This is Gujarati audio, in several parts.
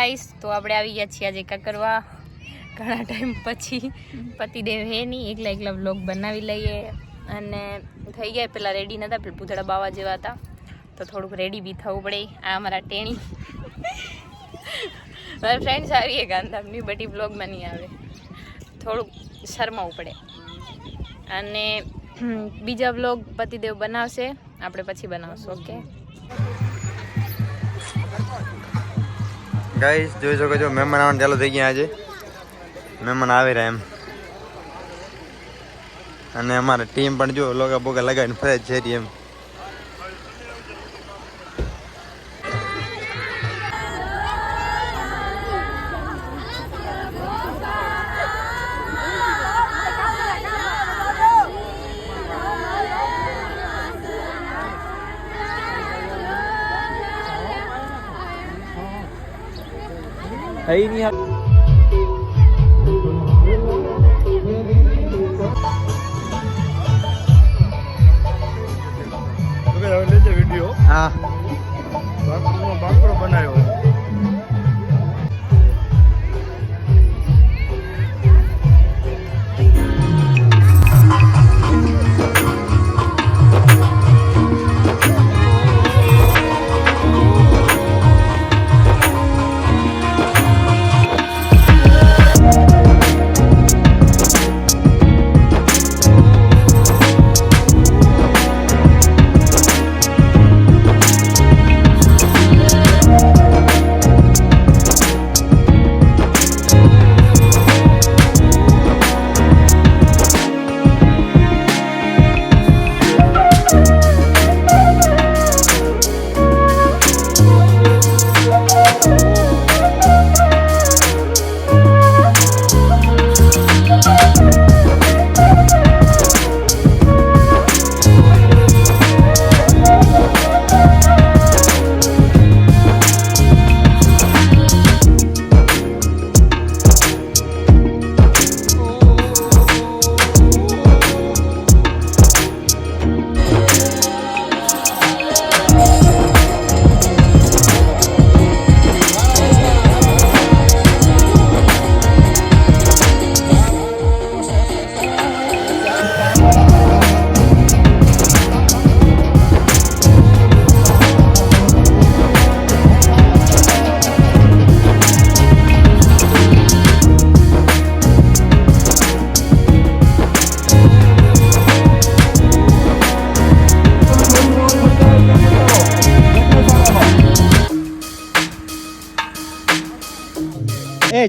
ગાઈસ તો આપણે આવી ગયા છીએ આજે કાકરવા ઘણા ટાઈમ પછી પતિદેવ હે નહીં એકલા વ્લોગ બનાવી લઈએ અને થઈ ગયા પેલા રેડી નતા પેલા પૂતળા બાવા જેવા હતા તો થોડુંક રેડી બી થવું પડે આ અમારા ટેણી મારા ફ્રેન્ડ્સ આવીએ ગાંધામની બધી વ્લોગમાં નહીં આવે થોડુંક શરમાવું પડે અને બીજા વ્લોગ પતિદેવ બનાવશે આપણે પછી બનાવશું ઓકે ગાઈસ જોઈ શકો છો મહેમાન આવવાનું ચાલુ થઈ ગયા આજે મહેમાન આવી રહ્યા એમ અને અમારી ટીમ પણ જો લોગા બોગા લગાવીને ફરે છે એમ thấy nha वीडियो हाँ बनायो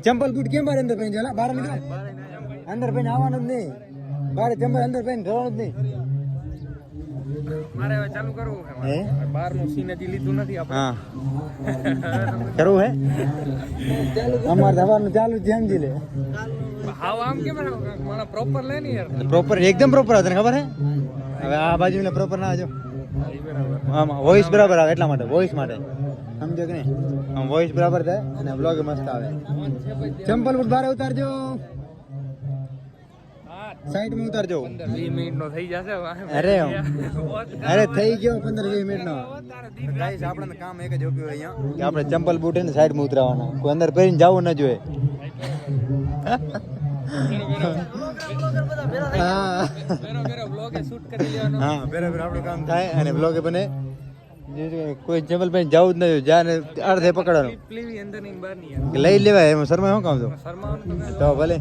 चंपल बूट केम बार अंदर पहन जाला बाहर निकल अंदर पहन આવવાનું જ નહીં બારે ચંપલ અંદર પહન જવાનું જ નહીં મારે હવે ચાલુ કરવું છે બહાર નું સીન હજી લીધું નથી આપણે હા કરવું હે અમાર દવાનું ચાલુ જ સમજી લે હાવ આમ કેમ મને પ્રોપર લે ને યાર પ્રોપર એકદમ પ્રોપર તને ખબર હે હવે આ બાજુને પ્રોપર ના આજો આમાં વોઇસ બરાબર આવે એટલા માટે વોઇસ માટે સમજો કે નહીં આમ વોઇસ બરાબર થાય અને બ્લોગ મસ્ત આવે ચંપલ બૂટ બારે ઉતારજો સાઈડ માં ઉતારજો 20 મિનિટ નો થઈ જશે અરે થઈ ગયો 15-20 મિનિટ નો ગાઈસ આપણને કામ એક જ ઓપ્યું અહીંયા કે આપણે ચંપલ બૂટ ને સાઈડ માં ઉતરાવવાના કોઈ અંદર પહેરીને જવું ન જોઈએ હા બ્લોગ શૂટ કરી લેવાનો હા બરાબર આપણું કામ થાય અને બ્લોગ બને કોઈ ચંપલ પહેરીને જવું જ ન જોઈએ જ્યાં અડધે પકડવાનું અંદર ની બહાર ની લઈ લેવાય એમાં શર્મા શું કામ તો શર્માવાનું તો ભલે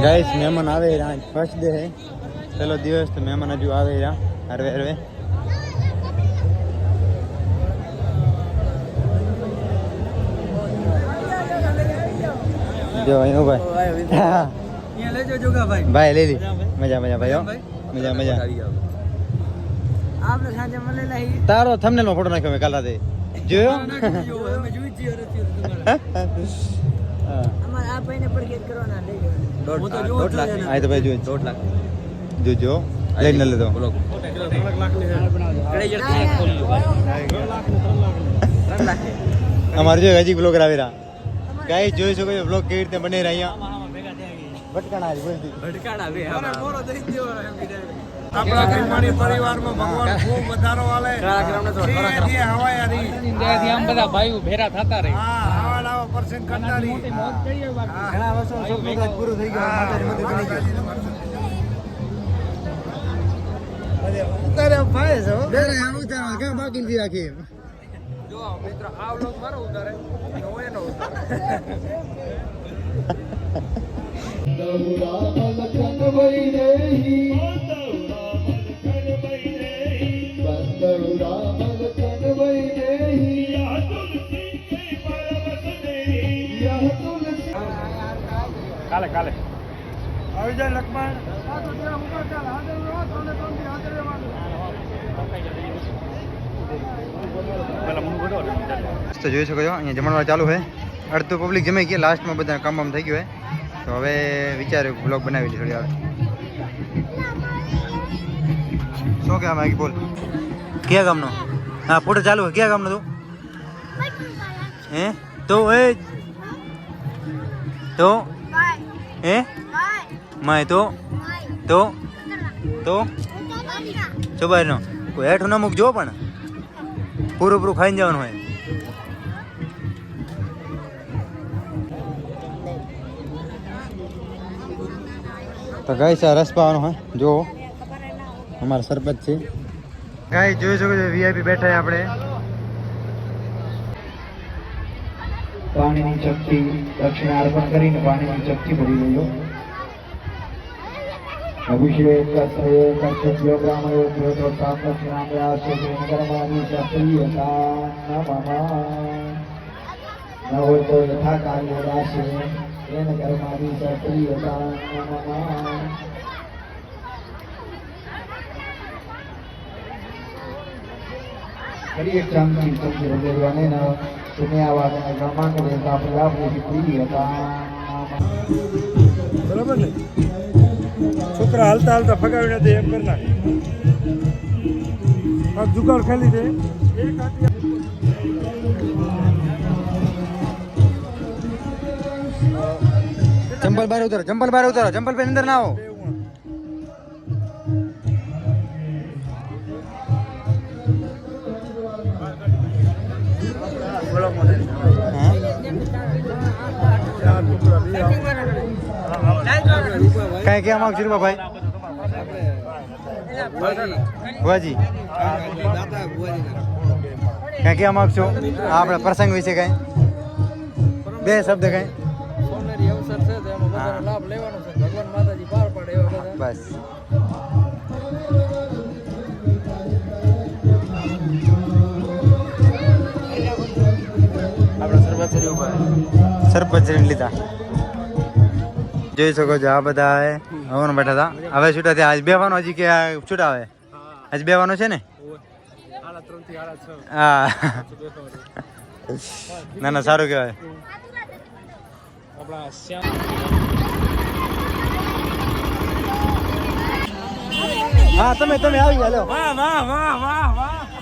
ગાઈસ મહેમાન આવે આજ ફર્સ્ટ ડે હે પેલો દિવસ તો મહેમાન હજુ આવે હરવે હરવે જો અહીં ભાઈ અહીંયા લેજો જોગા ભાઈ ભાઈ લઈ લી મજા મજા ભાઈ મજા મજા આપણે સાંજે મળેલા હી તારો થંબનેલ માં ફોટો નાખ્યો મેં કાલ રાતે જોયો અમે જોઈ છીએ અમાર આ ભાઈને પણ ગેટ કરવાના લઈ લેવાનો 1.5 લાખ આ તો ભાઈ જોઈ 1.5 લાખ જોજો લઈને લેતો બોલો 3 લાખ ની ટ્રેજર થી ખોલી 3 લાખ અમાર જો હજી બ્લોગર આવી રહ્યા ગાઈસ જોઈ શકો છો બ્લોગ કેવી રીતે બની રહ્યા અહીંયા ભટકાણા આવી બોલતી ભટકાણા બે મોરો દઈ દેવો આપણા કલ્યાણી પરિવારમાં ભગવાન ખૂબ વધારો આલે જે હવાયારી આમ બધા ભાઈઓ ભેરા થતા રહે. હા આવા લાવા પરસેન્ટ કરનારી ઘણા વર્ષો સપનું કદાચ પૂરું થઈ ગયું માતાજી મંદિર બની ગયું ઉતારે ભાઈ છો બેરે આમ ઉતારો કેમ બાકી નથી રાખી જો મિત્રો આ વ્લોગ મારો ઉતારે અને હું એનો ઉતારે. કાલે કાલે આવી જાય લક્ષ્મણ તો જોઈ શકો છો અહીંયા જમણવાર ચાલુ છે અડધું પબ્લિક જમી ગઈ લાસ્ટમાં બધા કામ બામ થઈ ગયું હોય તો હવે વિચાર્યું બ્લોગ બનાવી લઈએ થોડી વાર શું કહેવા માંગી બોલ કયા ગામનો હા ફોટો ચાલુ હોય કયા ગામનો તું હે તો એ તો હે માય તો ચોબારનો કોઈ હેઠું ના મૂકજો પણ પૂરું પૂરું ખાઈને જવાનું હોય તો ગાય છે રસ પાવાનો હોય જો અમારા સરપંચ છે ગાય જોઈ શકો છો વીઆઈપી બેઠા આપણે પાણીની ચપટી દક્ષિણા અર્પણ કરીને પાણીની ચપટી ભરી રહ્યો અભિષેક કર્તવ્ય બ્રાહ્મણો પ્રોત્સાહન દક્ષિણામ્યાસે કર્માની ચપટી ન હોય તો યથા કાર્ય દાસે એને કર્માની ચપટી ફરી એક ચાંદની ચપટી રજવાને ન સુનિયાવાદ અને બ્રહ્માંડ દેવતા પ્રજાપતિ પ્રિય હતા બરાબર ને છોકરા હાલતા હાલતા ફગાવીને દે એમ કરી નાખ આ જુગાડ ખાલી દે ચંપલ બહાર ઉતારો ચંપલ પહેરી અંદર ના આવો કઈ ક્યાં માંગુ છું ભાઈ ભુવાજી કઈ ક્યાં માંગશો આપણે પ્રસંગ વિશે કઈ બે શબ્દ કઈ અવસર છે તો એમાં બધાનો લાભ લેવાનો છે. ભગવાન માતાજી પાર પાડે એવા બધા બસ આપણા સરપંચ લીધા જોઈ શકો છો આ બધા હવન બેઠા હતા હવે છૂટા થયા આજ બેવાનો હજી કે છૂટા આવે આજ બેવાનો છે ને હા ના ના સારું કહેવાય આપણા શ્યામ હા તમે આવી ગયા લો વાહ વાહ વાહ વાહ વાહ